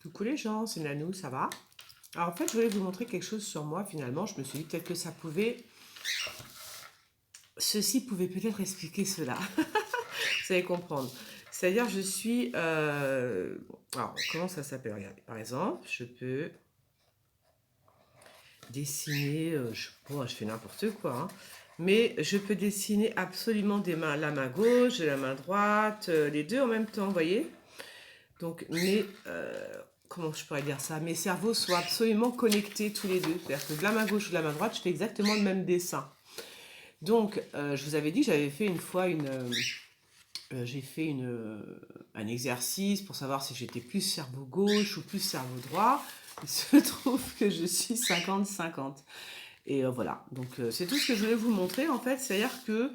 Coucou les gens, c'est Nanou, ça va? Alors en fait, je voulais vous montrer quelque chose sur moi finalement. Je me suis dit peut-être que ça pouvait... Ceci pouvait peut-être expliquer cela. Vous allez comprendre. C'est-à-dire, je suis... Alors, comment ça s'appelle? Regardez, par exemple, je peux dessiner... je fais n'importe quoi, hein. Mais je peux dessiner absolument la main gauche, la main droite, les deux en même temps, vous voyez? Donc, comment je pourrais dire ça? Mes cerveaux sont absolument connectés tous les deux. C'est-à-dire que de la main gauche ou de la main droite, je fais exactement le même dessin. Donc, je vous avais dit que j'avais fait une fois j'ai fait un exercice pour savoir si j'étais plus cerveau gauche ou plus cerveau droit. Il se trouve que je suis 50-50. Et voilà, donc c'est tout ce que je voulais vous montrer en fait, c'est-à-dire que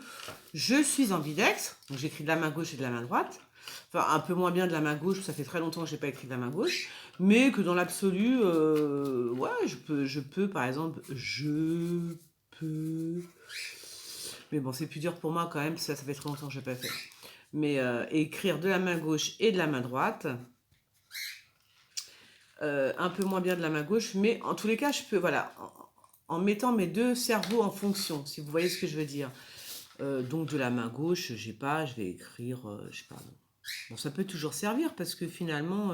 je suis ambidextre, donc j'écris de la main gauche et de la main droite, enfin un peu moins bien de la main gauche, ça fait très longtemps que je n'ai pas écrit de la main gauche, mais que dans l'absolu, ouais, je peux par exemple, je peux, mais bon c'est plus dur pour moi quand même, ça fait très longtemps que je n'ai pas fait, mais écrire de la main gauche et de la main droite, un peu moins bien de la main gauche, mais en tous les cas je peux, voilà, en mettant mes deux cerveaux en fonction, si vous voyez ce que je veux dire. Donc de la main gauche, je vais écrire, je sais pas. Bon, ça peut toujours servir parce que finalement,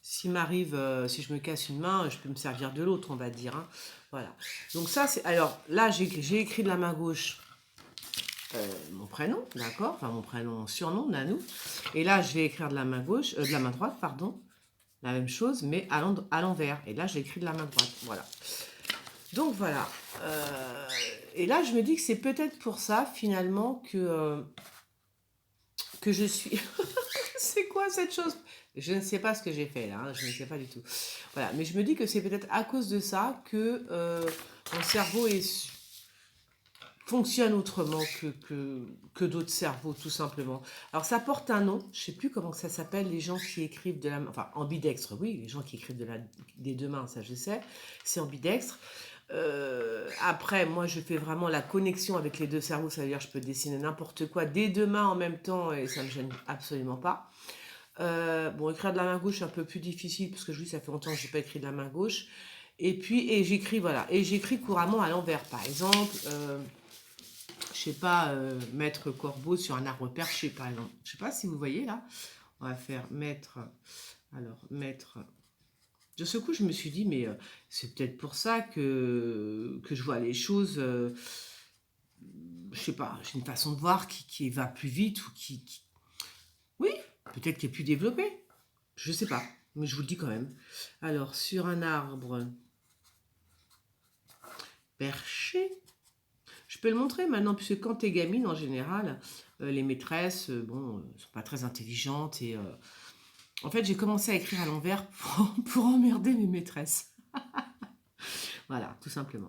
si je me casse une main, je peux me servir de l'autre, on va dire, hein. Voilà. Donc ça, c'est. Alors là, j'ai écrit de la main gauche mon prénom, d'accord, enfin mon prénom, surnom, Nanou. Et là, je vais écrire de la main gauche, de la main droite, pardon. La même chose, mais à l'envers. Et là, j'ai écrit de la main droite. Voilà. Donc voilà. Et là, je me dis que c'est peut-être pour ça, finalement, que je suis... C'est quoi cette chose? Je ne sais pas ce que j'ai fait là, hein, je ne sais pas du tout. Voilà, mais je me dis que c'est peut-être à cause de ça que mon cerveau fonctionne autrement que d'autres cerveaux, tout simplement. Alors ça porte un nom, je ne sais plus comment ça s'appelle, les gens qui écrivent de la main, enfin ambidextre, oui, les gens qui écrivent des deux mains, ça je sais, c'est ambidextre. Après, moi, je fais vraiment la connexion avec les deux cerveaux, ça veut dire que je peux dessiner n'importe quoi des deux mains en même temps et ça ne me gêne absolument pas. Bon, écrire de la main gauche, c'est un peu plus difficile parce que je dis, ça fait longtemps que je n'ai pas écrit de la main gauche. Et puis, j'écris, voilà, et j'écris couramment à l'envers. Par exemple, je sais pas, mettre corbeau sur un arbre perché, par exemple. Je sais pas si vous voyez là. On va faire mettre, alors, mettre. De ce coup, je me suis dit, mais c'est peut-être pour ça que je vois les choses, je sais pas, j'ai une façon de voir qui va plus vite ou oui, peut-être qui est plus développée. Je sais pas, mais je vous le dis quand même. Alors, sur un arbre perché, je peux le montrer maintenant, puisque quand t'es gamine, en général, les maîtresses, bon, sont pas très intelligentes et en fait, j'ai commencé à écrire à l'envers pour emmerder mes maîtresses. Voilà, tout simplement.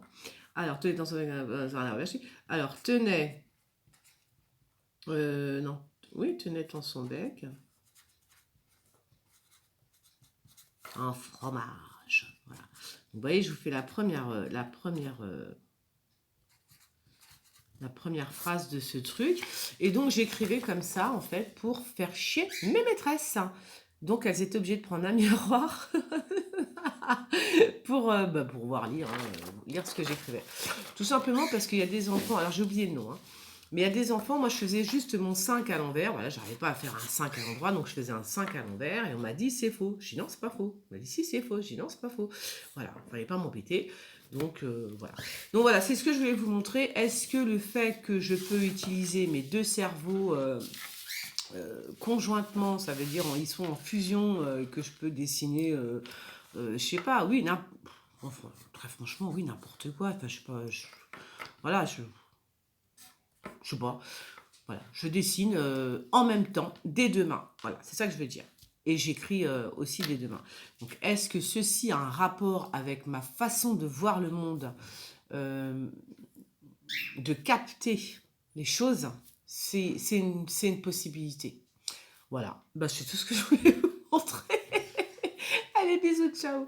Alors, tenez dans un arbre perché. Alors, tenez, non, oui, tenez dans son bec un fromage. Voilà. Vous voyez, je vous fais la première phrase de ce truc. Et donc, j'écrivais comme ça, en fait, pour faire chier mes maîtresses. Donc, elles étaient obligées de prendre un miroir pour pouvoir lire ce que j'écrivais. Tout simplement parce qu'il y a des enfants, alors j'ai oublié le nom, hein, mais il y a des enfants, moi je faisais juste mon 5 à l'envers, voilà, j'arrivais pas à faire un 5 à l'endroit, donc je faisais un 5 à l'envers, et on m'a dit c'est faux. Je dis non, c'est pas faux. On m'a dit si, c'est faux. Je dis non, c'est pas faux. Voilà, il fallait pas m'embêter. Donc voilà. Donc voilà, c'est ce que je voulais vous montrer. Est-ce que le fait que je peux utiliser mes deux cerveaux conjointement, ça veut dire ils sont en fusion, que je peux dessiner, je sais pas, oui, enfin, très franchement, oui, n'importe quoi. Enfin, je sais pas, voilà, je sais pas. Voilà, je dessine en même temps des deux mains. Voilà, c'est ça que je veux dire. Et j'écris aussi des deux mains. Donc, est-ce que ceci a un rapport avec ma façon de voir le monde, euh, de capter les choses? C'est une possibilité. Voilà, bah, c'est tout ce que je voulais vous montrer. Allez, bisous, ciao.